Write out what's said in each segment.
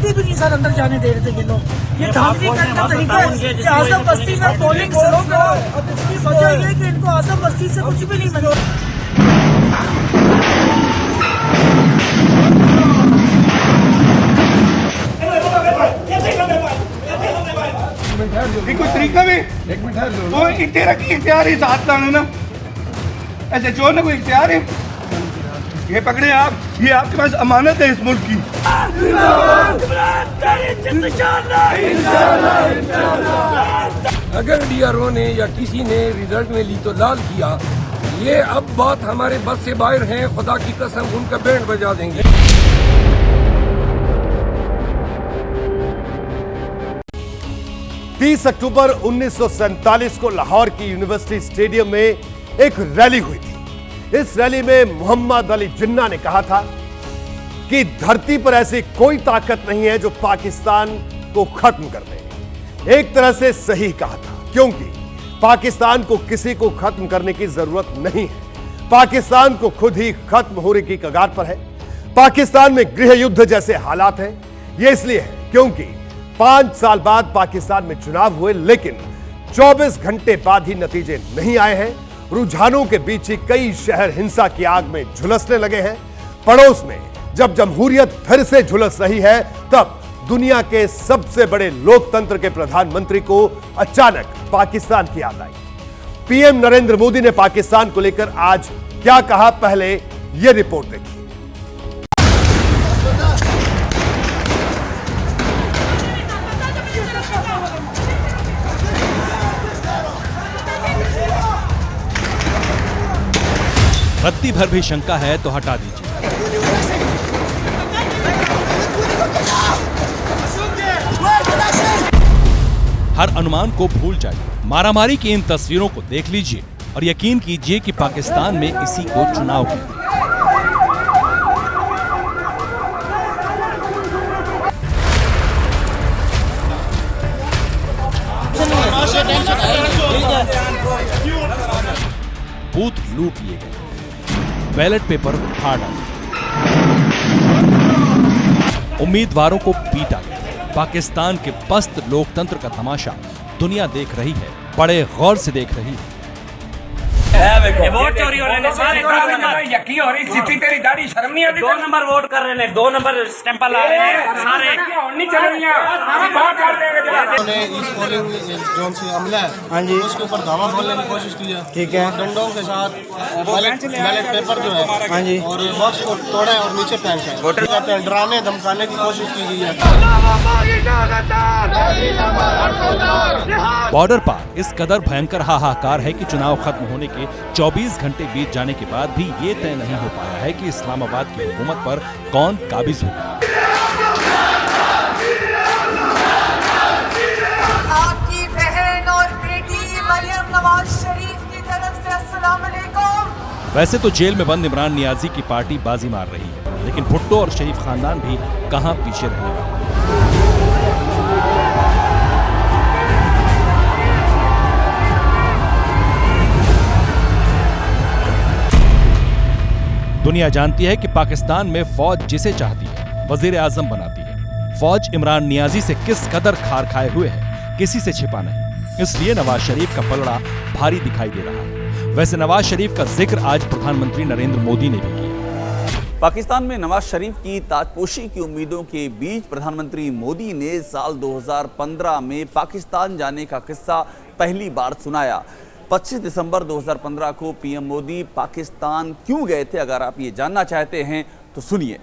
कभी भी नहीं सर अंदर जाने दे रहे थे ये लोग। ये धांधली करने तरीका है कि आजम बस्ती में पोलिंग शुरू करो। अब इसकी वजह ये है कि इनको आजम बस्ती से कुछ भी नहीं मिला। कोई तरीका भी एक मिनट तो तेरा की इख्तियार ही साथ लाने ना, ऐसे चोर ने कोई इख्तियार है? ये पकड़े आप, ये आपके पास अमानत है इस मुल्क की। अगर डीआरओ ने या किसी ने रिजल्ट में ली तो लाल किया, ये अब बात हमारे बस से बाहर है। खुदा की कसम उनका बैंड बजा देंगे। 30 अक्टूबर 1947 को लाहौर की यूनिवर्सिटी स्टेडियम में एक रैली हुई थी। इस रैली में मोहम्मद अली जिन्ना ने कहा था कि धरती पर ऐसी कोई ताकत नहीं है जो पाकिस्तान को खत्म कर दे। एक तरह से सही कहा था, क्योंकि पाकिस्तान को किसी को खत्म करने की जरूरत नहीं है। पाकिस्तान को खुद ही खत्म होने की कगार पर है। पाकिस्तान में गृह युद्ध जैसे हालात हैं। यह इसलिए है क्योंकि 5 साल बाद पाकिस्तान में चुनाव हुए, लेकिन 24 घंटे बाद ही नतीजे नहीं आए हैं। रुझानों के बीच ही कई शहर हिंसा की आग में झुलसने लगे हैं। पड़ोस में जब जमहूरियत फिर से झुलस रही है, तब दुनिया के सबसे बड़े लोकतंत्र के प्रधानमंत्री को अचानक पाकिस्तान की याद आई। पीएम नरेंद्र मोदी ने पाकिस्तान को लेकर आज क्या कहा, पहले यह रिपोर्ट देखिए। रत्ती भर भी शंका है तो हटा दीजिए। हर अनुमान को भूल जाइए। मारामारी की इन तस्वीरों को देख लीजिए और यकीन कीजिए कि पाकिस्तान में इसी को चुनाव कहते हैं। बूथ लूट लिए गए, बैलेट पेपर फाड़ डाले, उम्मीदवारों को पीटा गया। पाकिस्तान के पस्त लोकतंत्र का तमाशा दुनिया देख रही है, बड़े गौर से देख रही है। वोट चोरी हो रहे हैं सारे। यकीन हो रही सिटी तेरी दाढ़ी शर्म नहीं आती? 2 नंबर वोट कर रहे हैं, 2 नंबर स्टैंप ला रहे हैं सारे। नहीं चल रही है बात कर देंगे। इस पोलिंग जोन से हमला है, हाँ जी, उसके ऊपर धावा बोलने की कोशिश की है। ठीक है। डंडों के साथ बैलेट पेपर जो है, हाँ जी, और बॉक्स को तोड़ा है और नीचे फेंका है। वोटर कहते हैं डराने धमकाने की कोशिश की गई है। बॉर्डर पार इस कदर भयंकर हाहाकार है कि चुनाव खत्म होने के 24 घंटे बीत जाने के बाद भी ये तय नहीं हो पाया है कि इस्लामाबाद की हुकूमत पर कौन काबिज होगा। आपकी बहन और बेटी मरियम नवाज शरीफ की तरफ से अस्सलाम वालेकुम। वैसे तो जेल में बंद इमरान नियाजी की पार्टी बाजी मार रही है, लेकिन भुट्टो और शरीफ खानदान भी कहां पीछे रहने वाले। दुनिया जानती है कि पाकिस्तान में फौज जिसे चाहती है वजीर आजम बनाती है। फौज इमरान नियाजी से किस कदर खार खाए हुए है, किसी से छिपा नहीं। इसलिए नवाज शरीफ का पलड़ा भारी दिखाई दे रहा है। वैसे नवाज शरीफ का जिक्र आज प्रधानमंत्री नरेंद्र मोदी ने भी किया। पाकिस्तान में नवाज शरीफ की ताजपोशी की उम्मीदों के बीच प्रधानमंत्री मोदी ने साल 2015 में पाकिस्तान जाने का किस्सा पहली बार सुनाया। 25 दिसंबर 2015 को पीएम मोदी पाकिस्तान क्यों गए थे, अगर आप ये जानना चाहते हैं तो सुनिए।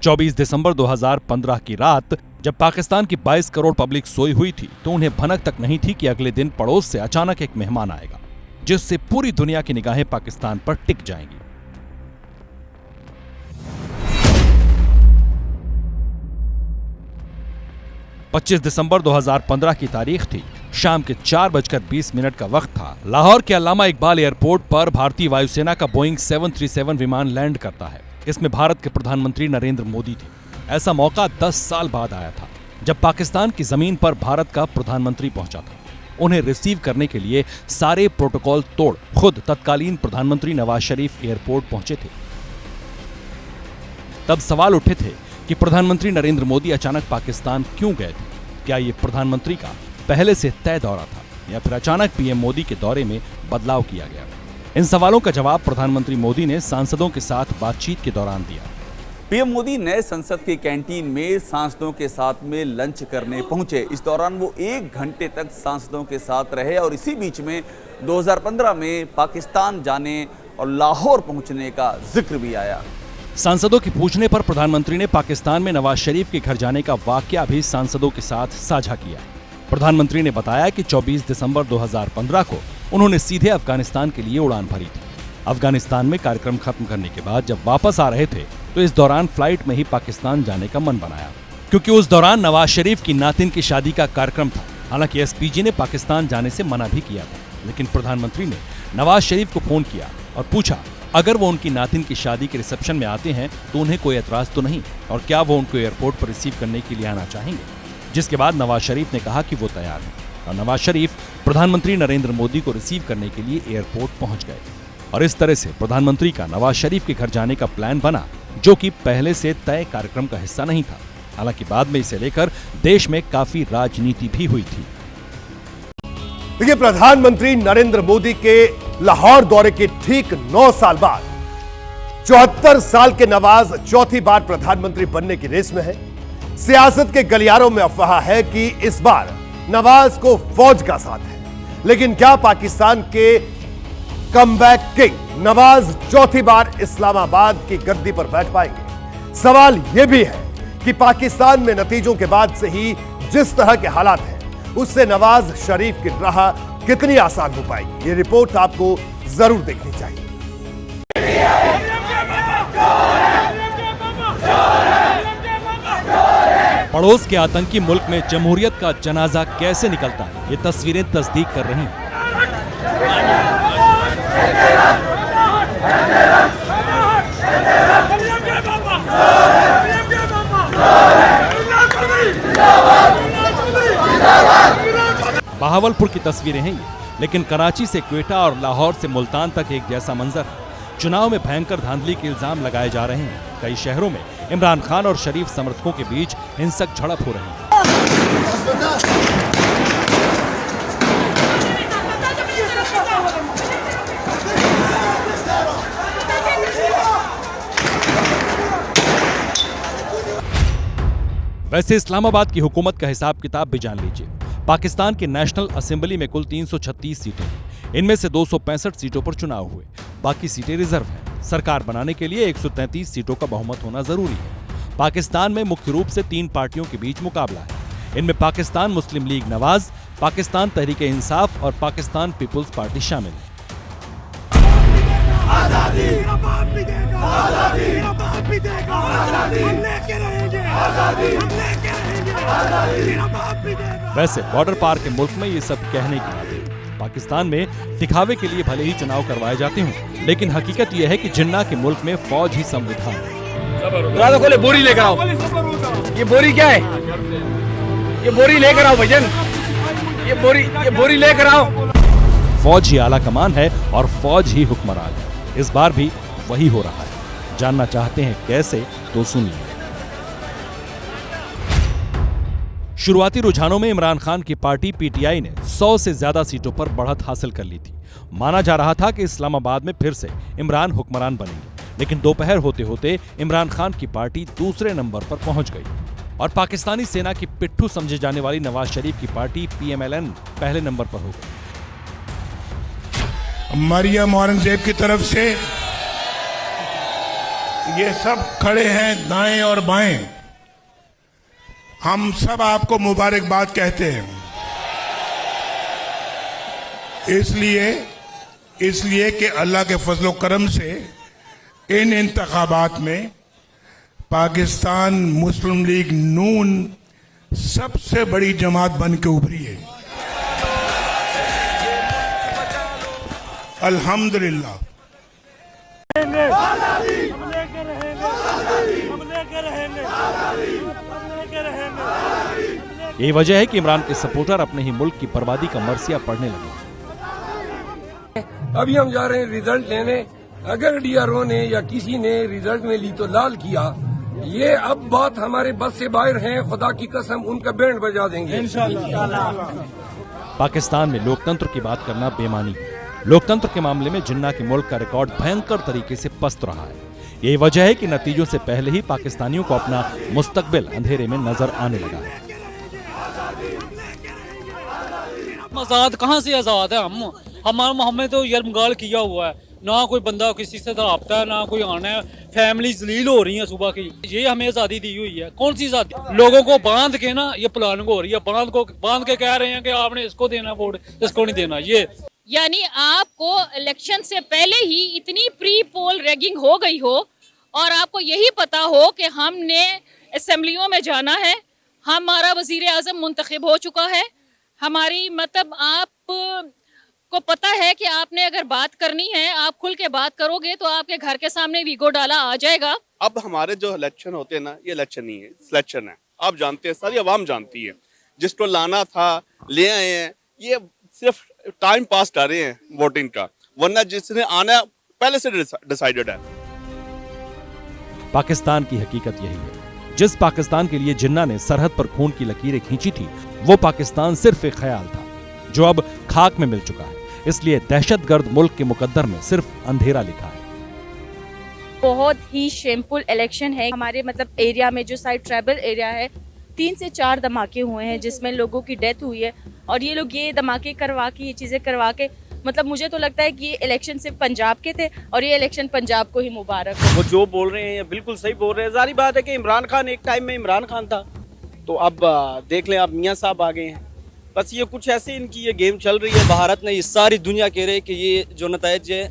चौबीस दिसंबर 2015 की रात जब पाकिस्तान की 22 करोड़ पब्लिक सोई हुई थी, तो उन्हें भनक तक नहीं थी कि अगले दिन पड़ोस से अचानक एक मेहमान आएगा, जिससे पूरी दुनिया की निगाहें पाकिस्तान पर टिक जाएंगी। पच्चीस दिसंबर 2015 की तारीख थी। शाम के 4:20 का वक्त था। लाहौर के अल्लामा इकबाल एयरपोर्ट पर भारतीय वायुसेना का बोइंग 737 विमान लैंड करता है। इसमें भारत के प्रधानमंत्री नरेंद्र मोदी थे। ऐसा मौका 10 साल बाद आया था, जब पाकिस्तान की जमीन पर भारत का प्रधानमंत्री पहुंचा था। उन्हें रिसीव करने के लिए सारे प्रोटोकॉल तोड़ खुद तत्कालीन प्रधानमंत्री नवाज शरीफ एयरपोर्ट पहुंचे थे। तब सवाल उठे थे कि प्रधानमंत्री नरेंद्र मोदी अचानक पाकिस्तान क्यों गए थे? क्या ये प्रधानमंत्री का पहले से तय दौरा था या फिर अचानक पीएम मोदी के दौरे में बदलाव किया गया? इन सवालों का जवाब प्रधानमंत्री मोदी ने सांसदों के साथ बातचीत के दौरान दिया। पीएम मोदी नए संसद के कैंटीन में सांसदों के साथ में लंच करने पहुंचे। इस दौरान वो 1 घंटे तक सांसदों के साथ रहे और इसी बीच में 2015 में पाकिस्तान जाने और लाहौर पहुंचने का जिक्र भी आया। सांसदों के पूछने पर प्रधानमंत्री ने पाकिस्तान में नवाज शरीफ के घर जाने का वाकया भी सांसदों के साथ साझा किया। प्रधानमंत्री ने बताया कि 24 दिसंबर 2015 को उन्होंने सीधे अफगानिस्तान के लिए उड़ान भरी थी। अफगानिस्तान में कार्यक्रम खत्म करने के बाद जब वापस आ रहे थे तो इस दौरान फ्लाइट में ही पाकिस्तान जाने का मन बनाया, क्योंकि उस दौरान नवाज शरीफ की नातिन की शादी का कार्यक्रम था। हालांकि एसपीजी ने पाकिस्तान जाने से मना भी किया था, लेकिन प्रधानमंत्री ने नवाज शरीफ को फोन किया और पूछा अगर वो उनकी नातिन की शादी के रिसेप्शन में आते हैं तो उन्हें कोई एतराज तो नहीं, और क्या वो उनको एयरपोर्ट पर रिसीव करने के लिए आना चाहेंगे? जिसके बाद नवाज शरीफ ने कहा कि वो तैयार हैं और नवाज शरीफ प्रधानमंत्री नरेंद्र मोदी को रिसीव करने के लिए एयरपोर्ट पहुंच गए। और इस तरह से प्रधानमंत्री का नवाज शरीफ के घर जाने का प्लान बना, जो कि पहले से तय कार्यक्रम का हिस्सा नहीं था। हालांकि बाद में इसे लेकर देश में काफी राजनीति भी हुई थी। देखिए, प्रधानमंत्री नरेंद्र मोदी के लाहौर दौरे के ठीक 9 साल बाद 74 साल के नवाज चौथी बार प्रधानमंत्री बनने की रेस में है। सियासत के गलियारों में अफवाह है कि इस बार नवाज को फौज का साथ है, लेकिन क्या पाकिस्तान के कमबैक किंग नवाज चौथी बार इस्लामाबाद की गद्दी पर बैठ पाएंगे? सवाल यह भी है कि पाकिस्तान में नतीजों के बाद से ही जिस तरह के हालात हैं, उससे नवाज शरीफ की राह कितनी आसान हो पाएगी? ये रिपोर्ट आपको जरूर देखनी चाहिए। पड़ोस के आतंकी मुल्क में जमहूरियत का जनाजा कैसे निकलता है, ये तस्वीरें तस्दीक कर रही हैं। बहावलपुर की तस्वीरें हैं ये, लेकिन कराची से क्वेटा और लाहौर से मुल्तान तक एक जैसा मंजर है। चुनाव में भयंकर धांधली के इल्जाम लगाए जा रहे हैं। कई शहरों में इमरान खान और शरीफ समर्थकों के बीच हिंसक झड़प हो रही है। वैसे इस्लामाबाद की हुकूमत का हिसाब किताब भी जान लीजिए। पाकिस्तान की नेशनल असेंबली में कुल 336 सीटें हैं। इनमें से 265 सीटों पर चुनाव हुए, बाकी सीटें रिजर्व हैं। सरकार बनाने के लिए 133 सीटों का बहुमत होना जरूरी है। पाकिस्तान में मुख्य रूप से 3 पार्टियों के बीच मुकाबला है। इनमें पाकिस्तान मुस्लिम लीग नवाज, पाकिस्तान तहरीके इंसाफ और पाकिस्तान पीपुल्स पार्टी शामिल है। वैसे बॉर्डर पार के मुल्क में ये सब कहने की बात है। पाकिस्तान में दिखावे के लिए भले ही चुनाव करवाए जाते हों, लेकिन हकीकत यह है कि जिन्ना के मुल्क में फौज ही संविधान है। खोले, बोरी लेकर आओ। ये बोरी क्या है? ये बोरी लेकर आओ भजन। ये बोरी लेकर आओ। फौज ही आला कमान है और फौज ही हुक्मरान है। इस बार भी वही हो रहा है। जानना चाहते हैं कैसे? तो सुनिए। शुरुआती रुझानों में इमरान खान की पार्टी पीटीआई ने 100 से ज्यादा सीटों पर बढ़त हासिल कर ली थी। माना जा रहा था कि इस्लामाबाद में फिर से इमरान हुक्मरान बनेंगे, लेकिन दोपहर होते होते इमरान खान की पार्टी दूसरे नंबर पर पहुंच गई और पाकिस्तानी सेना की पिट्ठू समझे जाने वाली नवाज शरीफ की पार्टी पीएमएलएन पहले नंबर पर हो गई। मरियम औरंगजेब की तरफ से ये सब खड़े हैं दाएं और बाएं। हम सब आपको मुबारकबाद कहते हैं। इसलिए कि अल्लाह के फजलो करम से इन इंतखाबात में पाकिस्तान मुस्लिम लीग नून सबसे बड़ी जमात बन के उभरी है। अल्हम्दुलिल्लाह। यही वजह है कि इमरान के सपोर्टर अपने ही मुल्क की बर्बादी का मरसिया पढ़ने लगे। अभी हम जा रहे हैं रिजल्ट लेने। अगर डीआरओ ने या किसी ने रिजल्ट में ली तो लाल किया, ये अब बात हमारे बस से बाहर है। खुदा की कसम उनका बैंड बजा देंगे इंशाल्लाह। पाकिस्तान में लोकतंत्र की बात करना बेमानी है। लोकतंत्र के मामले में जिन्ना के मुल्क का रिकॉर्ड भयंकर तरीके से पस्त रहा है। यही वजह है कि नतीजों से पहले ही पाकिस्तानियों को अपना मुस्तकबिल अंधेरे में नजर आने लगा है। आजाद कहाँ से आजाद है? हमें तो यरमगाल किया हुआ है, ना कोई बंदा किसी से रब्ता है, ना कोई आना है। फैमिली जलील हो रही है सुबह की। ये हमें आजादी दी हुई है। कौन सी आजादी? लोगों को बांध के ना ये प्लानिंग हो रही है। बांध के कह रहे हैं कि आपने इसको देना वोट, इसको नहीं देना। ये यानी आपको इलेक्शन से पहले ही इतनी प्री पोल रैगिंग हो गई हो और आपको यही पता हो कि हमने असेंबलियों में जाना है, हमारा वजीर आजम मुंतखब हो चुका है, हमारी मतलब आप को पता है कि आपने अगर बात करनी है, आप खुल के बात करोगे तो आपके घर के सामने वीगो डाला आ जाएगा। अब हमारे जो इलेक्शन होते हैं ना, ये इलेक्शन नहीं है, सिलेक्शन है। आप जानते हैं, सारी आवाम जानती है। जिसको लाना था ले आए हैं। ये सिर्फ टाइम पास कर रहे हैं वोटिंग का, वरना जिसने आना पहले से डिसाइडेड है। पाकिस्तान की हकीकत यही है। जिस पाकिस्तान के लिए जिन्ना ने सरहद पर खून की लकीरें खींची थी, वो पाकिस्तान सिर्फ एक ख्याल था जो अब खाक में मिल चुका है। इसलिए दहशतगर्द मुल्क के मुकद्दर में सिर्फ अंधेरा लिखा है। बहुत ही शेमफुल इलेक्शन है। हमारे मतलब एरिया में जो साइड ट्राइबल एरिया है, 3 से 4 धमाके हुए हैं जिसमें लोगों की डेथ हुई है। और ये लोग ये धमाके करवा के, ये चीजें करवा के, मतलब मुझे तो लगता है कि ये इलेक्शन सिर्फ पंजाब के थे और ये इलेक्शन पंजाब को ही मुबारक हो। वो जो बोल रहे हैं बिल्कुल सही बोल रहे हैं। जारी बात है कि इमरान खान एक टाइम में इमरान खान था, तो अब देख लें, अब मियाँ साहब आ गए हैं। बस ये कुछ ऐसे इनकी ये गेम चल रही है। भारत ने, ये सारी दुनिया कह रहे हैं कि ये जो नतीज है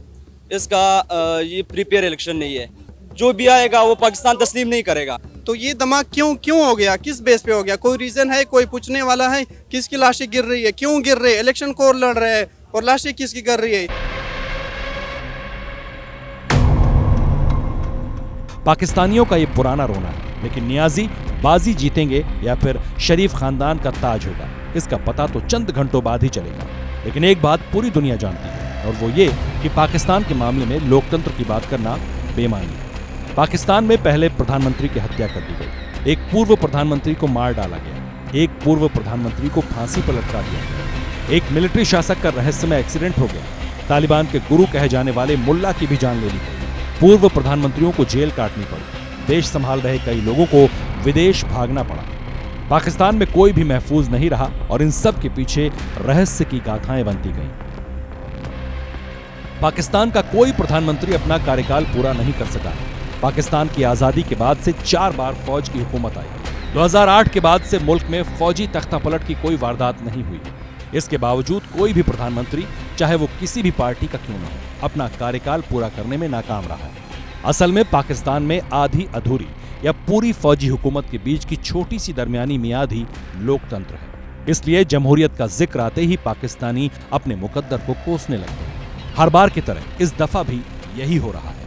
इसका ये प्रीपेयर इलेक्शन नहीं है। जो भी आएगा वो पाकिस्तान तस्लीम नहीं करेगा। तो ये धमाका क्यों हो गया? किस बेस पे हो गया? कोई रीजन है? कोई पूछने वाला है? किसकी लाशें गिर रही है? क्यों गिर रही है? इलेक्शन कौन लड़ रहे हैं और लाशें किसकी गिर रही है? पाकिस्तानियों का ये पुराना रोना है, लेकिन नियाजी बाजी जीतेंगे या फिर शरीफ खानदान का ताज होगा, इसका पता तो चंद घंटों बाद ही चलेगा। लेकिन एक बात पूरी दुनिया जानती है और वो ये कि पाकिस्तान के मामले में लोकतंत्र की बात करना बेमानी है। पाकिस्तान में पहले प्रधानमंत्री की हत्या कर दी गई, एक पूर्व प्रधानमंत्री को मार डाला गया, एक पूर्व प्रधानमंत्री को फांसी पर लटका दिया गया, एक मिलिट्री शासक का रहस्यमय एक्सीडेंट हो गया, तालिबान के गुरु कहे जाने वाले मुल्ला की भी जान ले ली गई, पूर्व प्रधानमंत्रियों को जेल काटनी पड़ी, देश संभाल रहे कई लोगों को विदेश भागना पड़ा। पाकिस्तान में कोई भी महफूज नहीं रहा और इन सब के पीछे रहस्य की गाथाएं बनती गईं। पाकिस्तान का कोई प्रधानमंत्री अपना कार्यकाल पूरा नहीं कर सका। पाकिस्तान की आजादी के बाद से 4 बार फौज की हुकूमत आई। 2008 के बाद से मुल्क में फौजी तख्तापलट की कोई वारदात नहीं हुई। इसके बावजूद कोई भी प्रधानमंत्री, चाहे वो किसी भी पार्टी का क्यों न हो, अपना कार्यकाल पूरा करने में नाकाम रहा है। असल में पाकिस्तान में आधी अधूरी या पूरी फौजी हुकूमत के बीच की छोटी सी दरमियानी मियाद ही लोकतंत्र है। इसलिए जमहूरियत का जिक्र आते ही पाकिस्तानी अपने मुकद्दर को कोसने लगते हैं। हर बार की तरह इस दफा भी यही हो रहा है।